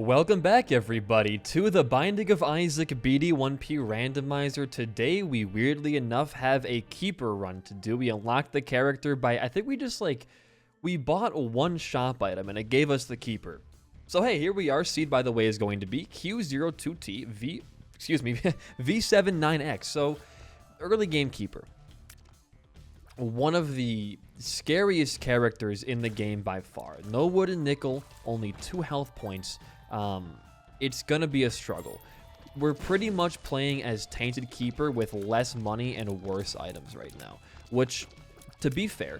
Welcome back, everybody, to the Binding of Isaac BD1P Randomizer. Today, we weirdly enough have a keeper run to do. We unlocked the character by, I think we bought one shop item and it gave us the keeper. So hey, here we are. Seed, by the way, is going to be Q02T V79X. So, early game keeper. One of the scariest characters in the game by far. No wooden nickel, only 2 health points. It's gonna be a struggle. We're pretty much playing as Tainted Keeper with less money and worse items right now, which, to be fair,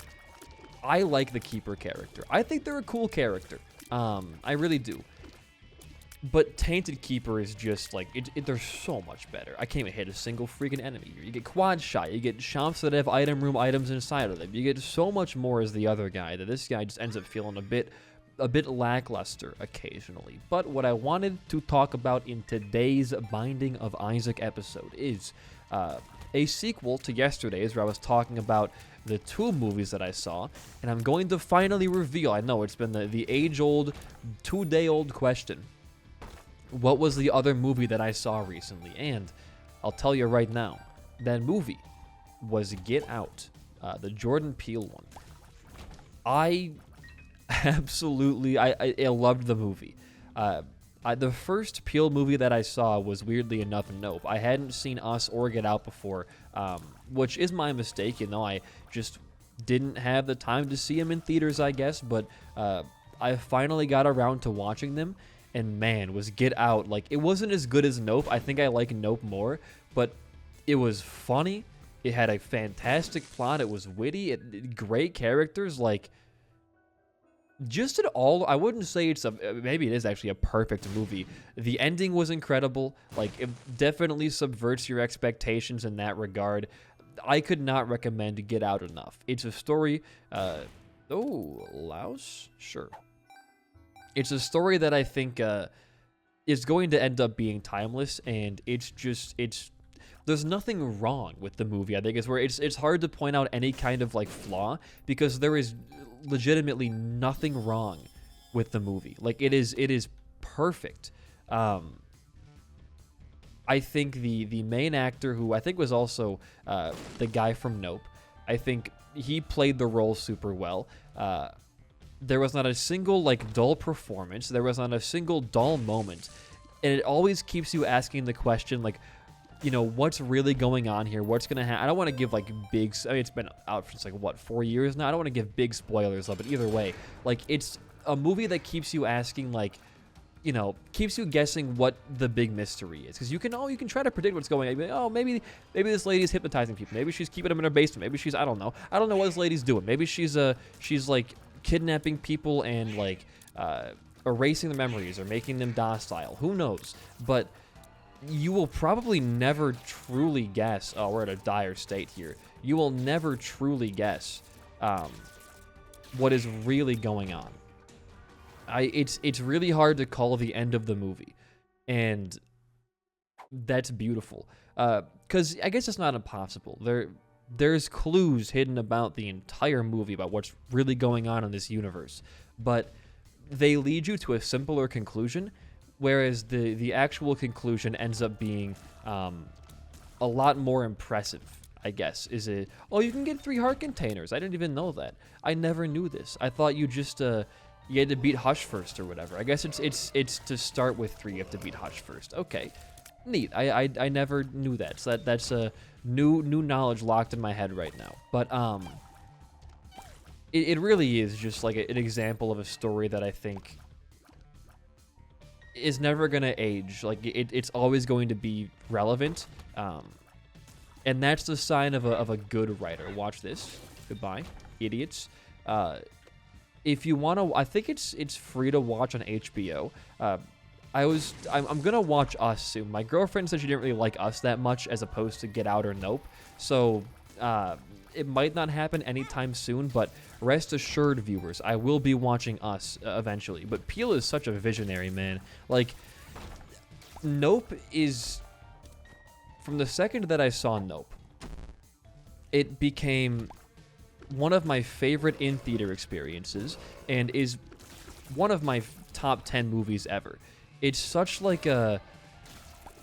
I like the Keeper character. I think they're a cool character. I really do. But Tainted Keeper is just like, they're so much better. I can't even hit a single freaking enemy. You get quad shot, you get shops that have item room items inside of them. You get so much more as the other guy that this guy just ends up feeling a bit lackluster occasionally. But what I wanted to talk about in today's Binding of Isaac episode is a sequel to yesterday's, where I was talking about the 2 movies that I saw, and I'm going to finally reveal, I know it's been the age-old, 2-day-old question, what was the other movie that I saw recently? And I'll tell you right now, that movie was Get Out, the Jordan Peele one. I absolutely, I loved the movie. The first Peele movie that I saw was, weirdly enough, Nope. I hadn't seen Us or Get Out before, which is my mistake. You know, I just didn't have the time to see them in theaters, I guess. But I finally got around to watching them, and man, was Get Out, like, it wasn't as good as Nope. I think I like Nope more, but it was funny. It had a fantastic plot. It was witty. Great characters, like, just at all. I wouldn't say it's maybe it is actually a perfect movie. The ending was incredible. Like, it definitely subverts your expectations in that regard. I could not recommend Get Out enough. It's a story, Laos? Sure. It's a story that I think is going to end up being timeless, and there's nothing wrong with the movie. I think it's hard to point out any kind of like flaw, because there is legitimately nothing wrong with the movie. Like, it is perfect. I think the main actor, who I think was also the guy from Nope, I think he played the role super well. There was not a single like dull performance. There was not a single dull moment, and it always keeps you asking the question, like, you know, what's really going on here? What's gonna happen? I don't want to give like big. I mean, it's been out for like what, 4 years now. I don't want to give big spoilers of it. Either way, like, it's a movie that keeps you asking, like, you know, keeps you guessing what the big mystery is, because you can try to predict what's going on. Like, oh, maybe this lady's hypnotizing people. Maybe she's keeping them in her basement. Maybe she's, I don't know what this lady's doing. Maybe she's like kidnapping people and like erasing the memories or making them docile. Who knows? But you will probably never truly guess. Oh, we're at a dire state here. You will never truly guess what is really going on. It's really hard to call the end of the movie, and that's beautiful. Because I guess it's not impossible. There's clues hidden about the entire movie about what's really going on in this universe, but they lead you to a simpler conclusion, whereas the actual conclusion ends up being a lot more impressive, I guess. Oh, you can get 3 heart containers. I didn't even know that. I never knew this. I thought you just you had to beat Hush first or whatever. I guess it's to start with 3, you have to beat Hush first. Okay, neat. I never knew that. So that's a new knowledge locked in my head right now. But it really is just like an example of a story that I think is never gonna age. Like, it's always going to be relevant, and that's the sign of a good writer. Watch this. Goodbye, idiots. If you want to, I think it's free to watch on HBO. I'm gonna watch Us soon. My girlfriend said she didn't really like Us that much, as opposed to Get Out or Nope. So it might not happen anytime soon, but rest assured, viewers, I will be watching Us eventually. But Peele is such a visionary, man. Like, Nope is, from the second that I saw Nope, it became one of my favorite in-theater experiences, and is one of my top 10 movies ever. it's such like a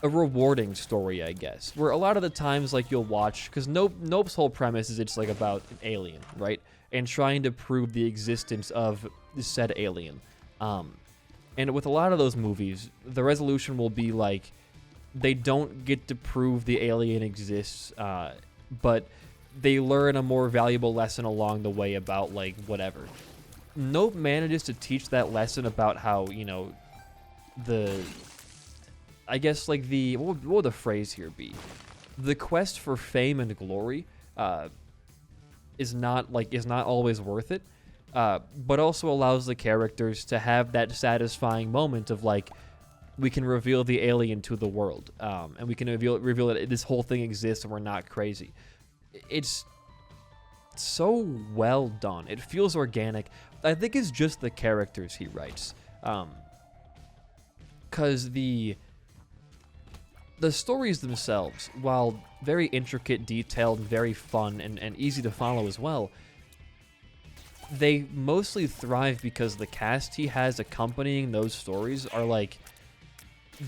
rewarding story, I guess. Where a lot of the times, like, you'll watch, because Nope's whole premise is it's like about an alien, right? And trying to prove the existence of said alien. And with a lot of those movies, the resolution will be like, they don't get to prove the alien exists, but they learn a more valuable lesson along the way about, like, whatever. Nope manages to teach that lesson about how, you know, I guess, like, what would the phrase here be? The quest for fame and glory is not always worth it, but also allows the characters to have that satisfying moment of, like, we can reveal the alien to the world, and we can reveal that this whole thing exists and we're not crazy. It's so well done. It feels organic. I think it's just the characters he writes, because the stories themselves, while very intricate, detailed, very fun, and easy to follow as well, they mostly thrive because the cast he has accompanying those stories are, like,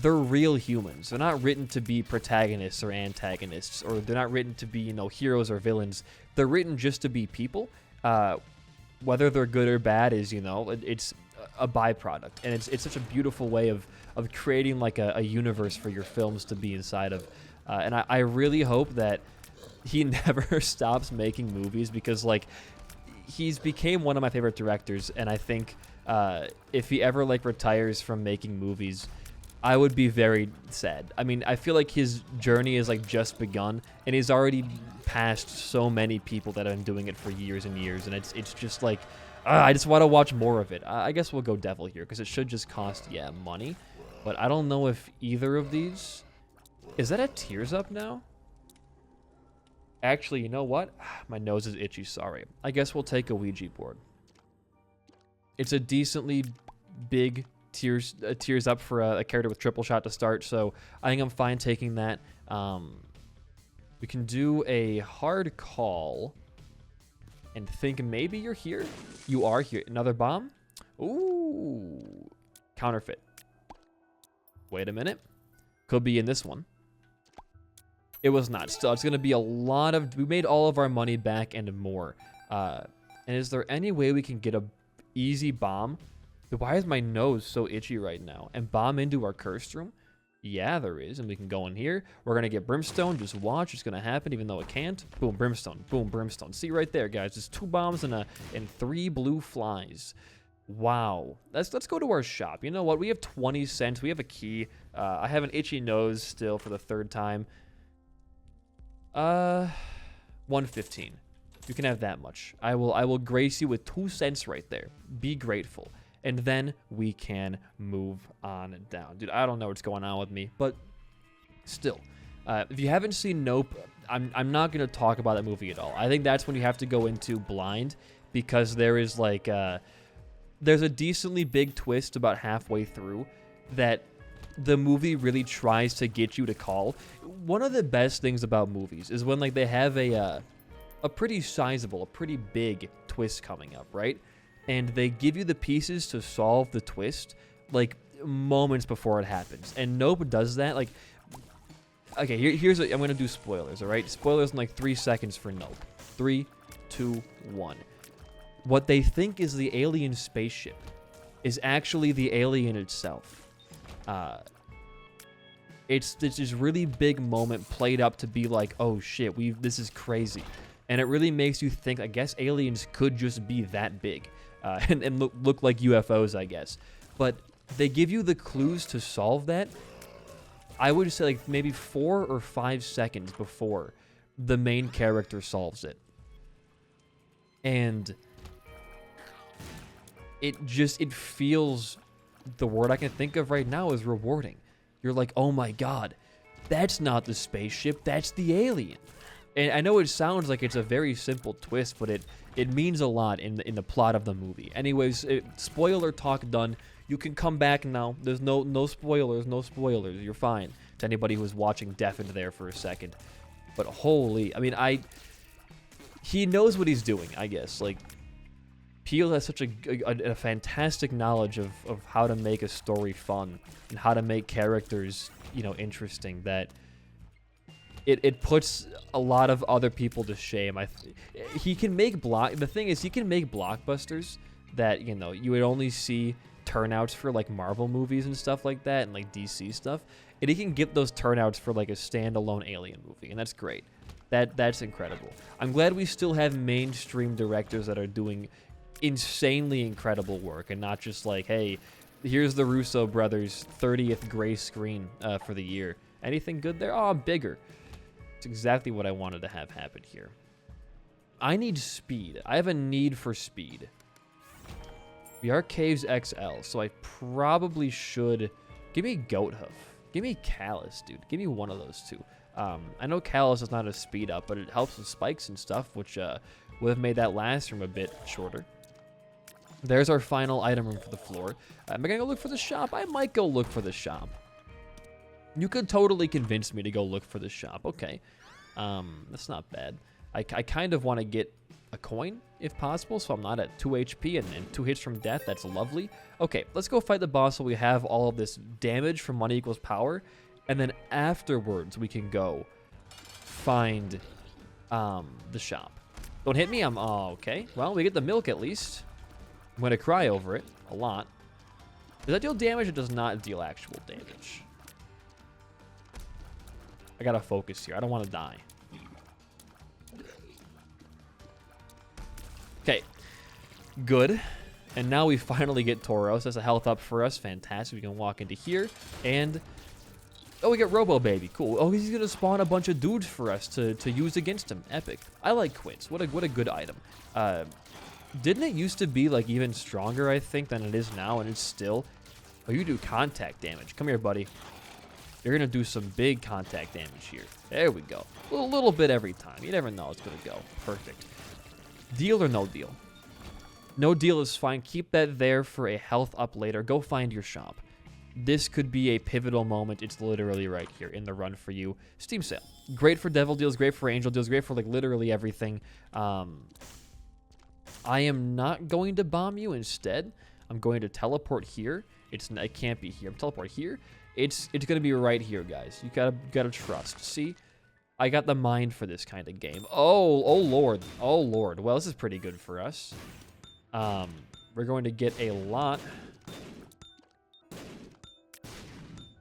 they're real humans. They're not written to be protagonists or antagonists, or they're not written to be, you know, heroes or villains. They're written just to be people. Whether they're good or bad is, you know, it's a byproduct, and it's such a beautiful way of creating, like, a universe for your films to be inside of. And I really hope that he never stops making movies, because, like, he's became one of my favorite directors, and I think if he ever, like, retires from making movies, I would be very sad. I mean, I feel like his journey is, like, just begun, and he's already passed so many people that have been doing it for years and years, and it's just like, I just want to watch more of it. I guess we'll go Devil here, because it should just cost, yeah, money. But I don't know if either of these... Is that a Tears Up now? Actually, you know what? My nose is itchy, sorry. I guess we'll take a Ouija board. It's a decently big Tears Up for a character with triple shot to start, so I think I'm fine taking that. We can do a hard call and think maybe you're here. You are here. Another bomb? Ooh. Counterfeit. Wait a minute. Could be in this one. It was not. Still, it's going to be a lot of... We made all of our money back and more. And is there any way we can get a easy bomb? Why is my nose so itchy right now? And bomb into our cursed room? Yeah, there is. And we can go in here. We're going to get brimstone. Just watch. It's going to happen even though it can't. Boom, brimstone. Boom, brimstone. See right there, guys. Just 2 bombs and 3 blue flies. Wow. Let's go to our shop. You know what? We have 20 cents. We have a key. I have an itchy nose still for the 3rd time. 115. You can have that much. I will grace you with 2 cents right there. Be grateful. And then we can move on down. Dude, I don't know what's going on with me, but still. If you haven't seen Nope, I'm not going to talk about that movie at all. I think that's when you have to go into blind, because there is, like, there's a decently big twist about halfway through that the movie really tries to get you to call. One of the best things about movies is when, like, they have a pretty sizable, a pretty big twist coming up, right? And they give you the pieces to solve the twist, like, moments before it happens. And Nope does that. Like, okay, here's what I'm going to do spoilers, all right? Spoilers in, like, 3 seconds for Nope. 3, 2, 1. What they think is the alien spaceship is actually the alien itself. It's this really big moment played up to be like, oh shit, this is crazy. And it really makes you think, I guess aliens could just be that big. And look like UFOs, I guess. But they give you the clues to solve that, I would say, like, maybe 4 or 5 seconds before the main character solves it. And it feels, the word I can think of right now is rewarding. You're like, oh my god, that's not the spaceship, that's the alien. And I know it sounds like it's a very simple twist, but it means a lot in the plot of the movie. Anyways, spoiler talk done. You can come back now. There's no spoilers, no spoilers. You're fine. To anybody who was watching deafened there for a second. But holy, I mean, he knows what he's doing, I guess. Like, Peel has such a fantastic knowledge of how to make a story fun and how to make characters, you know, interesting, that it puts a lot of other people to shame. He can make the thing is, he can make blockbusters that, you know, you would only see turnouts for like Marvel movies and stuff like that, and like DC stuff, and he can get those turnouts for like a standalone Alien movie, and that's great. That's incredible. I'm glad we still have mainstream directors that are doing insanely incredible work, and not just like, hey, here's the Russo brothers 30th gray screen for the year. Anything good there? Oh, bigger. It's exactly what I wanted to have happen here. I need speed. I have a need for speed. We are Caves XL, so I probably should... Give me Goat Hoof. Give me Callus, dude. Give me one of those two. I know Callus is not a speed up, but it helps with spikes and stuff, which would have made that last room a bit shorter. There's our final item room for the floor. Am I going to go look for the shop? I might go look for the shop. You could totally convince me to go look for the shop. Okay. That's not bad. I kind of want to get a coin, if possible, so I'm not at 2 HP and 2 hits from death. That's lovely. Okay, let's go fight the boss so we have all of this damage from money equals power, and then afterwards we can go find the shop. Don't hit me. Oh, okay. Well, we get the milk at least. I'm going to cry over it a lot. Does that deal damage? It does not deal actual damage. I got to focus here. I don't want to die. Okay, good. And now we finally get Tauros. That's a health up for us. Fantastic. We can walk into here. And, oh, we get Robo Baby. Cool. Oh, he's going to spawn a bunch of dudes for us to use against him. Epic. I like Quints. What a good item. Didn't it used to be, like, even stronger, I think, than it is now? And it's still... Oh, you do contact damage. Come here, buddy. You're going to do some big contact damage here. There we go. A little bit every time. You never know how it's going to go. Perfect. Deal or no deal? No deal is fine. Keep that there for a health up later. Go find your shop. This could be a pivotal moment. It's literally right here in the run for you. Steam sale. Great for devil deals, great for angel deals, great for like literally everything. I am not going to bomb you. Instead, I'm going to teleport here. It can't be here. I'm teleport here. It's going to be right here, guys. You gotta trust. See? I got the mind for this kind of game. Oh lord. Oh lord. Well, this is pretty good for us. We're going to get a lot.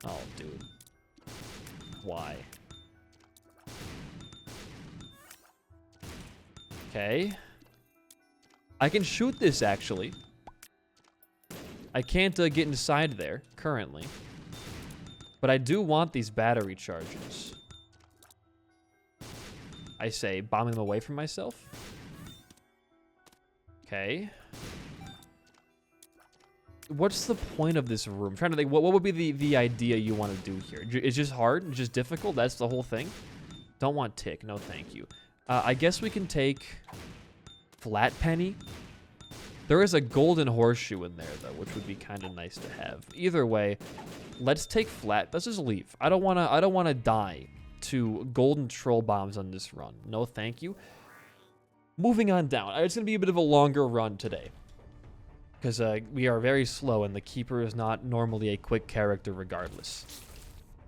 Oh, dude. Why? Okay. I can shoot this, actually. I can't get inside there, currently. But I do want these battery charges. I say, bombing them away from myself. Okay. What's the point of this room? I'm trying to think, what would be the idea you want to do here? It's just hard? It's just difficult? That's the whole thing? Don't want tick. No, thank you. I guess we can take flat penny. There is a golden horseshoe in there, though, which would be kind of nice to have. Either way, let's take flat. Let's just leave. I don't want to die to golden troll bombs on this run. No, thank you. Moving on down. It's going to be a bit of a longer run today, because we are very slow, and the keeper is not normally a quick character regardless.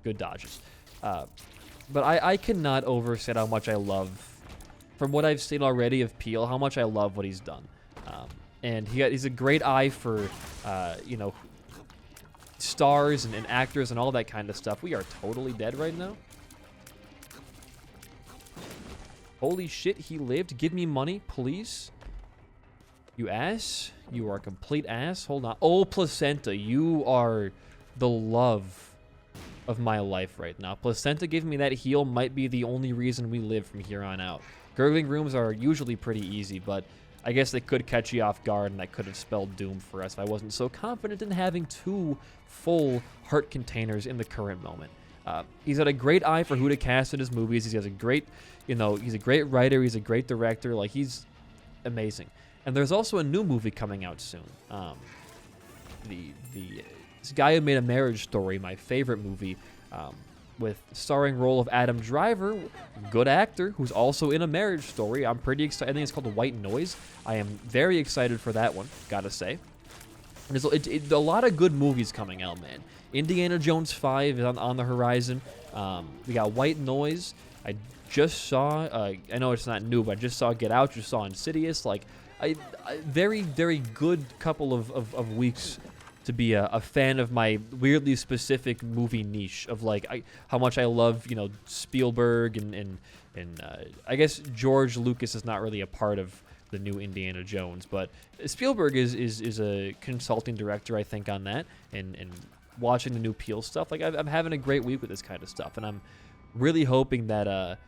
Good dodges. But I cannot overstate how much I love, from what I've seen already of Peel, how much I love what he's done. And he's a great eye for, you know, stars and actors and all that kind of stuff. We are totally dead right now. Holy shit, he lived. Give me money, please. You ass. You are a complete ass. Hold on. Oh, Placenta, you are the love of my life right now. Placenta giving me that heal might be the only reason we live from here on out. Gurgling rooms are usually pretty easy, but I guess they could catch you off guard, and that could have spelled doom for us if I wasn't so confident in having 2 full heart containers in the current moment. He's got a great eye for who to cast in his movies. He has a great, you know, he's a great writer. He's a great director. Like, he's amazing. And there's also a new movie coming out soon. This guy who made A Marriage Story, my favorite movie, with starring role of Adam Driver, good actor, who's also in A Marriage Story. I'm pretty excited. I think it's called White Noise. I am very excited for that one, gotta say. There's a lot of good movies coming out, man. Indiana Jones 5 is on the horizon. We got White Noise. I just saw, I know it's not new, but I just saw Get Out, just saw Insidious. Like, I very, very good couple of weeks to be a fan of my weirdly specific movie niche of, like, how much I love, you know, Spielberg and I guess George Lucas is not really a part of the new Indiana Jones, but Spielberg is a consulting director, I think, on that, and watching the new Peele stuff. Like, I'm having a great week with this kind of stuff, and I'm really hoping that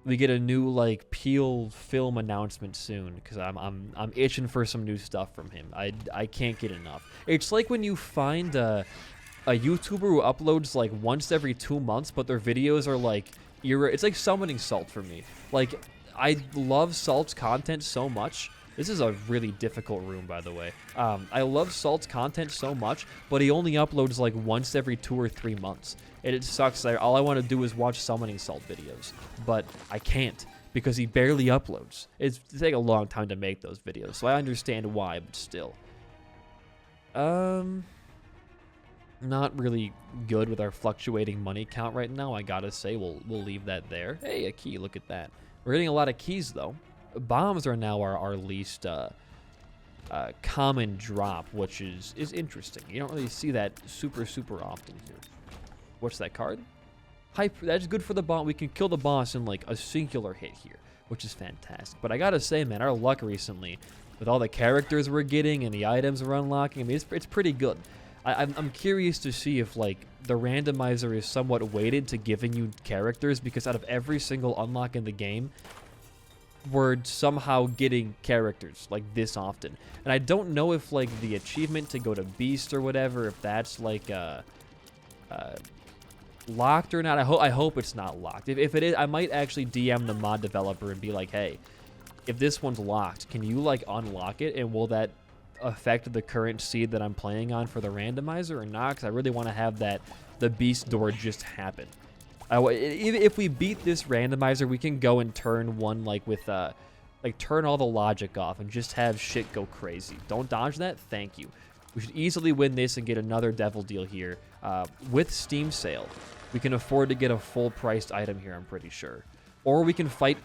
we get a new, like, Peele film announcement soon, because I'm itching for some new stuff from him. I can't get enough. It's like when you find a YouTuber who uploads like once every 2 months, but their videos are like it's like summoning Salt for me. Like, I love Salt's content so much. This is a really difficult room, by the way. I love Salt's content so much, but he only uploads like once every 2 or 3 months. And it sucks. All I want to do is watch Summoning Salt videos, but I can't because he barely uploads. It takes a long time to make those videos, so I understand why, but still. Not really good with our fluctuating money count right now, I gotta say. We'll leave that there. Hey, a key, look at that. We're getting a lot of keys, though. Bombs are now our least common drop, which is interesting. You don't really see that super often here. What's that card? That's good for the boss. We can kill the boss in like a singular hit here, which is fantastic. But I gotta say, man, our luck recently, with all the characters we're getting and the items we're unlocking, I mean, it's pretty good. I'm curious to see if, like, the randomizer is somewhat weighted to giving you characters, because out of every single unlock in the game, we're somehow getting characters, like, this often. And I don't know if, like, the achievement to go to Beast or whatever, if that's, like, locked or not. I hope it's not locked. If it is, I might actually DM the mod developer and be like, hey, if this one's locked, can you, like, unlock it? And will that affect the current seed that I'm playing on for the randomizer or not? Because I really want to have the Beast door just happen. If we beat this randomizer, we can go and turn one, like, with like, turn all the logic off and just have shit go crazy. Don't dodge that. Thank you. We should easily win this and get another devil deal here. With Steam sale, we can afford to get a full-priced item here, I'm pretty sure. Or we can fight...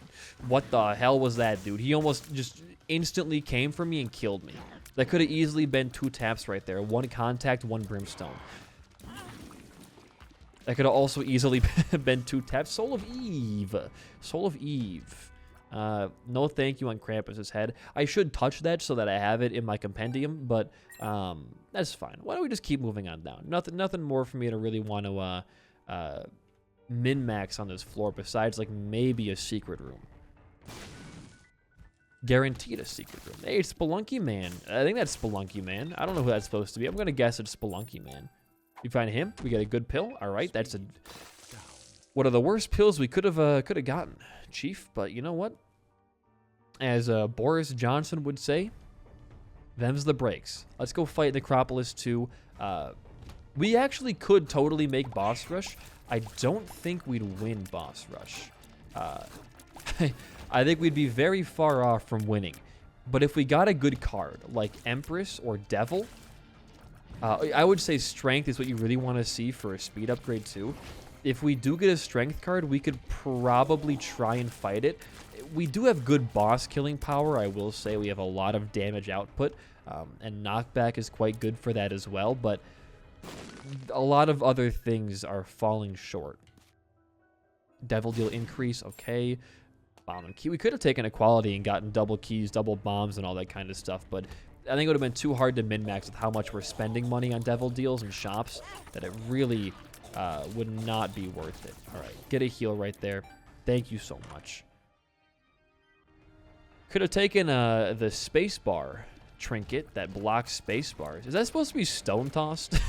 What the hell was that, dude? He almost just instantly came for me and killed me. That could have easily been 2 taps right there. 1 contact, 1 brimstone. That could have also easily been 2 taps. Soul of Eve. Soul of Eve. No thank you on Krampus's head. I should touch that so that I have it in my compendium, but that's fine. Why don't we just keep moving on down? Nothing more for me to really want to min-max on this floor besides, like, maybe a secret room. Guaranteed a secret room. Hey, it's Spelunky Man. I think that's Spelunky Man. I don't know who that's supposed to be. I'm going to guess it's Spelunky Man. You find him? We get a good pill? All right, that's one of the worst pills we could have gotten, Chief. But you know what? As Boris Johnson would say, them's the breaks. Let's go fight Necropolis 2. We actually could totally make Boss Rush. I don't think we'd win Boss Rush. I think we'd be very far off from winning. But if we got a good card, like Empress or Devil, I would say Strength is what you really want to see for a speed upgrade too. If we do get a Strength card, we could probably try and fight it. We do have good boss killing power, I will say. We have a lot of damage output, and knockback is quite good for that as well, but a lot of other things are falling short. Devil deal increase, okay. Bomb and key. We could have taken equality and gotten double keys, double bombs, and all that kind of stuff, but I think it would have been too hard to min-max with how much we're spending money on devil deals and shops that it really would not be worth it. All right, get a heal right there. Thank you so much. Could have taken the space bar trinket that blocks space bars. Is that supposed to be stone tossed?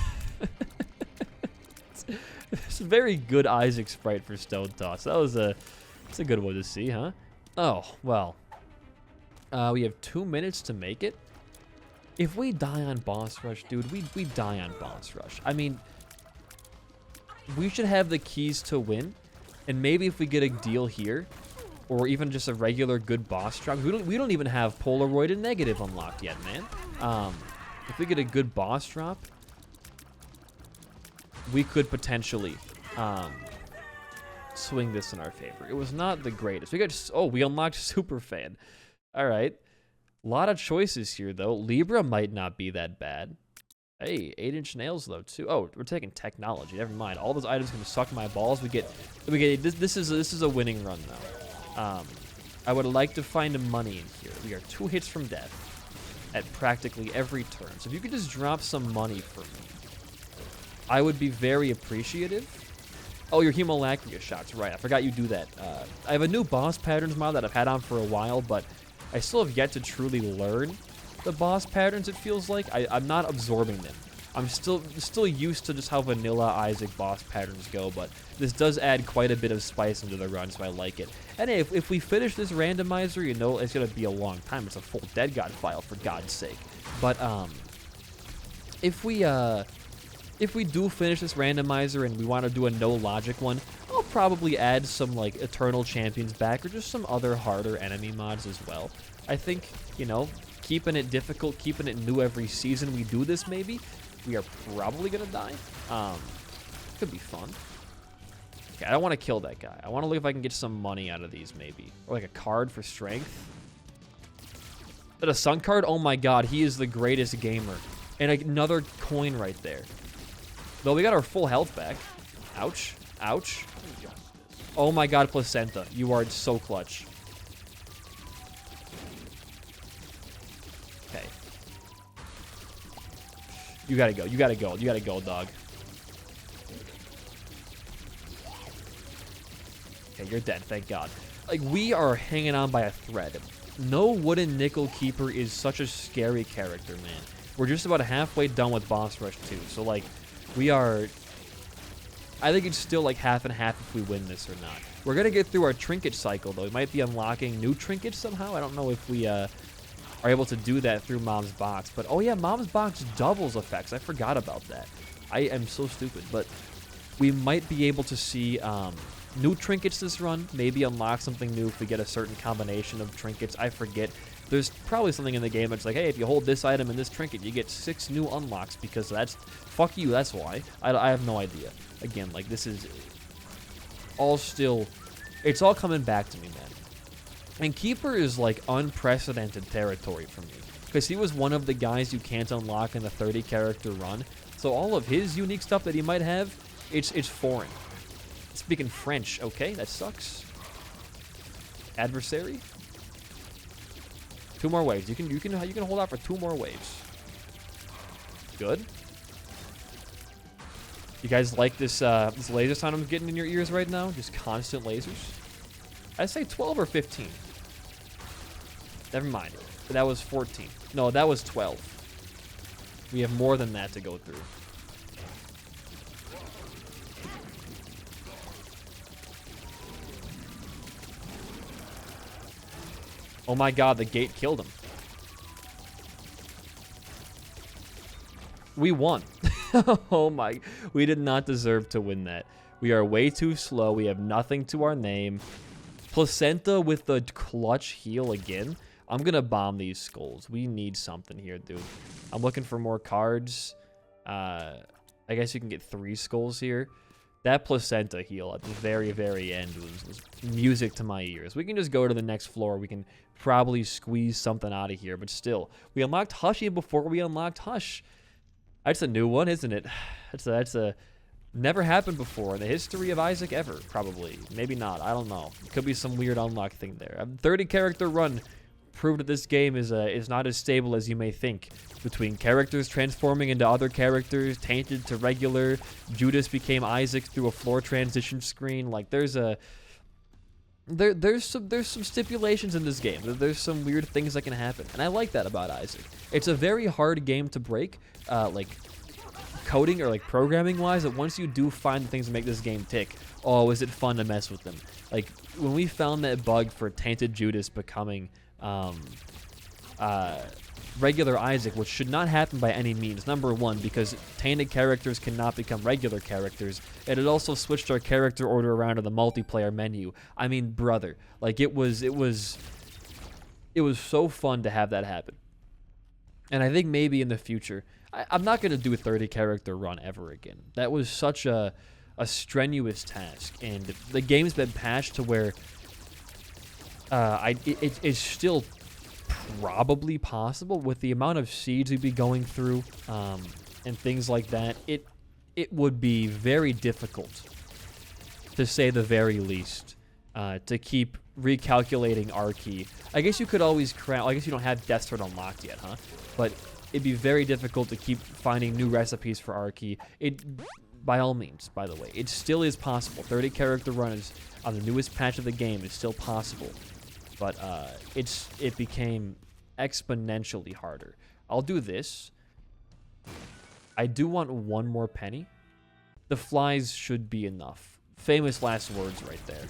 It's a very good Isaac sprite for stone toss. That's a good one to see, huh? Oh, well. We have 2 minutes to make it. If we die on Boss Rush, dude, we die on Boss Rush. I mean, we should have the keys to win. And maybe if we get a deal here, or even just a regular good boss drop. We don't even have Polaroid and Negative unlocked yet, man. If we get a good boss drop, we could potentially swing this in our favor. It was not the greatest. We unlocked Superfan. All right. A lot of choices here, though. Libra might not be that bad. Hey, 8-inch nails, though, too. Oh, we're taking technology. Never mind. All those items can suck my balls. This is a winning run, though. I would like to find money in here. We are 2 hits from death at practically every turn. So if you could just drop some money for me, I would be very appreciative. Oh, your Hemolacria shots, right. I forgot you do that. I have a new boss patterns mod that I've had on for a while, but I still have yet to truly learn the boss patterns, it feels like. I'm not absorbing them. I'm still used to just how vanilla Isaac boss patterns go, but this does add quite a bit of spice into the run, so I like it. And hey, if we finish this randomizer, you know it's going to be a long time. It's a full Dead God file, for God's sake. But if we do finish this randomizer and we want to do a no logic one, I'll probably add some like Eternal Champions back or just some other harder enemy mods as well. I think, you know, keeping it difficult, keeping it new every season we do this maybe. We are probably going to die. Could be fun. Okay, I don't want to kill that guy. I want to look if I can get some money out of these maybe. Or like a card for strength. Is that a sun card? Oh my god, he is the greatest gamer. And another coin right there. Though we got our full health back. Ouch. Ouch. Oh my god, Placenta. You are so clutch. Okay. You gotta go. You gotta go. You gotta go, dog. Okay, you're dead. Thank god. Like, we are hanging on by a thread. No Wooden Nickel Keeper is such a scary character, man. We're just about halfway done with Boss Rush 2. So, like, we are... I think it's still like half and half if we win this or not. We're going to get through our trinket cycle, though. We might be unlocking new trinkets somehow. I don't know if we are able to do that through Mom's Box. But, oh yeah, Mom's Box doubles effects. I forgot about that. I am so stupid. But we might be able to see new trinkets this run. Maybe unlock something new if we get a certain combination of trinkets. I forget. There's probably something in the game that's like, hey, if you hold this item and this trinket, you get 6 new unlocks because that's... Fuck you, that's why. I have no idea. Again, like, this is all still... It's all coming back to me, man. And Keeper is, like, unprecedented territory for me. Because he was one of the guys you can't unlock in the 30-character run. So all of his unique stuff that he might have, it's foreign. Speaking French, okay, that sucks. Adversary? 2 more waves. You can hold out for 2 more waves. Good. You guys like this this laser sound I'm getting in your ears right now? Just constant lasers. I say 12 or 15. Never mind. That was 14. No, that was 12. We have more than that to go through. Oh my god, the gate killed him. We won. Oh my, we did not deserve to win that. We are way too slow. We have nothing to our name. Placenta with the clutch heal again. I'm gonna bomb these skulls. We need something here, dude. I'm looking for more cards. I guess you can get 3 skulls here. That placenta heal at the very, very end was music to my ears. We can just go to the next floor. We can probably squeeze something out of here, but still. We unlocked Hush even before we unlocked Hush. That's a new one, isn't it? That's a never happened before in the history of Isaac ever, probably. Maybe not. I don't know. It could be some weird unlock thing there. A 30-character run proved that this game is not as stable as you may think. Between characters transforming into other characters, tainted to regular, Judas became Isaac through a floor transition screen. Like there's some stipulations in this game. There's some weird things that can happen, and I like that about Isaac. It's a very hard game to break, like coding or like programming wise. That once you do find the things that make this game tick, oh, is it fun to mess with them? Like when we found that bug for tainted Judas becoming regular Isaac, which should not happen by any means. Number one, because tainted characters cannot become regular characters, and it also switched our character order around in the multiplayer menu. I mean, brother, like it was so fun to have that happen. And I think maybe in the future, I'm not gonna do a 30 character run ever again. That was such a strenuous task, and the game's been patched to where it's still probably possible with the amount of seeds we'd be going through and things like that. It would be very difficult, to say the very least, to keep recalculating R key. I guess you could always I guess you don't have Death Sword unlocked yet, huh? But it'd be very difficult to keep finding new recipes for R key. By all means, by the way, it still is possible. 30 character run is on the newest patch of the game. It's still possible, but it became exponentially harder. I'll do this. I do want one more penny. The flies should be enough. Famous last words right there.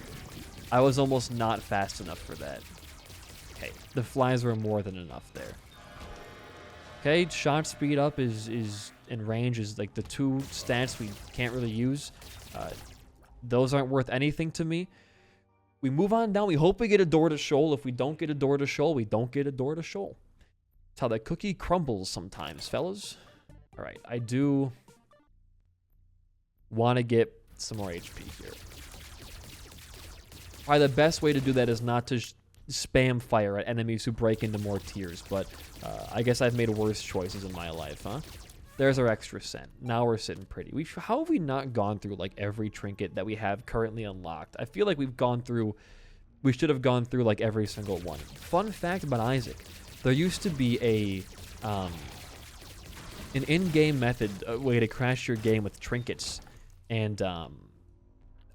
I was almost not fast enough for that. Okay, the flies were more than enough there. Okay, shot speed up is in range is like the two stats we can't really use. Those aren't worth anything to me. We move on down. We hope we get a door to shoal. If we don't get a door to shoal, we don't get a door to shoal. That's how the cookie crumbles sometimes, fellas. All right, I do want to get some more HP here. Probably the best way to do that is not to spam fire at enemies who break into more tiers, but I guess I've made worse choices in my life, huh? There's our extra cent. Now we're sitting pretty. How have we not gone through like every trinket that we have currently unlocked? I feel like we should have gone through like every single one. Fun fact about Isaac, there used to be an in-game method, a way to crash your game with trinkets, and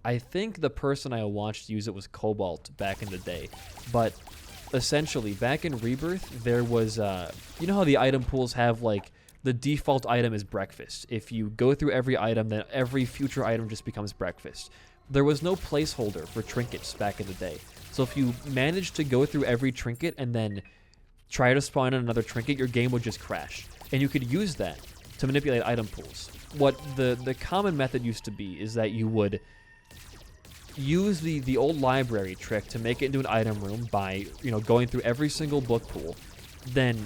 I think the person I watched use it was Cobalt back in the day, but essentially back in Rebirth there was you know how the item pools have like the default item is breakfast. If you go through every item, then every future item just becomes breakfast. There was no placeholder for trinkets back in the day. So if you managed to go through every trinket and then try to spawn in another trinket, your game would just crash. And you could use that to manipulate item pools. What the common method used to be is that you would use the old library trick to make it into an item room by, going through every single book pool. Then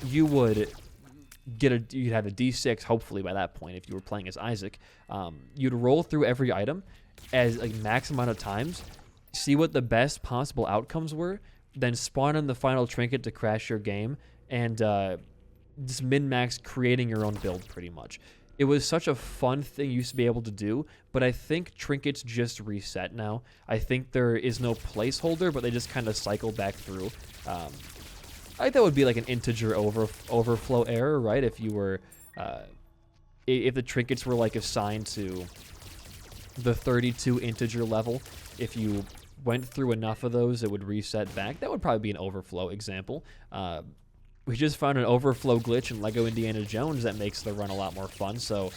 you would you'd have a D6, hopefully by that point, if you were playing as Isaac. You'd roll through every item as a max amount of times, see what the best possible outcomes were, then spawn in the final trinket to crash your game, and just min-max creating your own build pretty much. It was such a fun thing you used to be able to do, but I think trinkets just reset now. I think there is no placeholder, but they just kind of cycle back through. I think that would be like an integer overflow error, right? If you were, if the trinkets were like assigned to the 32 integer level, if you went through enough of those, it would reset back. That would probably be an overflow example. We just found an overflow glitch in Lego Indiana Jones that makes the run a lot more fun, so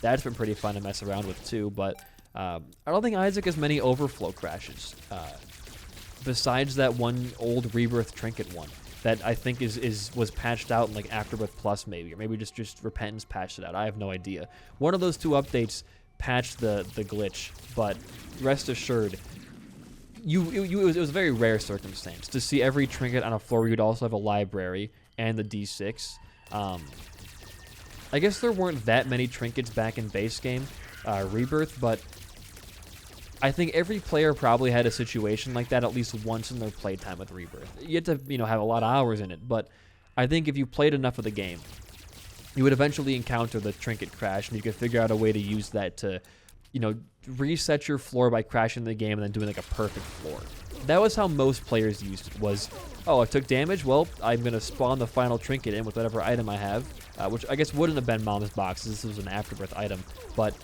that's been pretty fun to mess around with too, but I don't think Isaac has many overflow crashes, besides that one old Rebirth trinket one that I think was patched out in like Afterbirth Plus maybe, or maybe just Repentance patched it out. I have no idea. One of those two updates patched the glitch, but rest assured, it was a very rare circumstance to see every trinket on a floor where you'd also have a library and the D6. I guess there weren't that many trinkets back in base game Rebirth, but I think every player probably had a situation like that at least once in their playtime with Rebirth. You had to, have a lot of hours in it, but I think if you played enough of the game, you would eventually encounter the trinket crash, and you could figure out a way to use that to, reset your floor by crashing the game and then doing like a perfect floor. That was how most players used it, was, oh, I took damage, well, I'm going to spawn the final trinket in with whatever item I have, which I guess wouldn't have been Mom's boxes. This was an Afterbirth item, but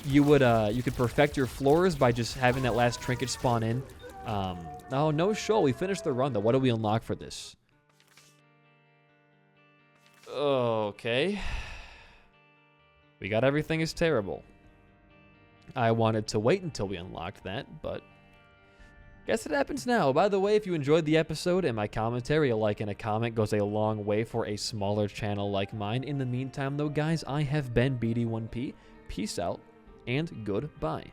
you could perfect your floors by just having that last trinket spawn in. Oh, no show. We finished the run, though. What do we unlock for this? Okay. We got Everything is Terrible. I wanted to wait until we unlocked that, but Guess it happens now. By the way, if you enjoyed the episode and my commentary, a like and a comment goes a long way for a smaller channel like mine. In the meantime, though, guys, I have been BD1P. Peace out and goodbye.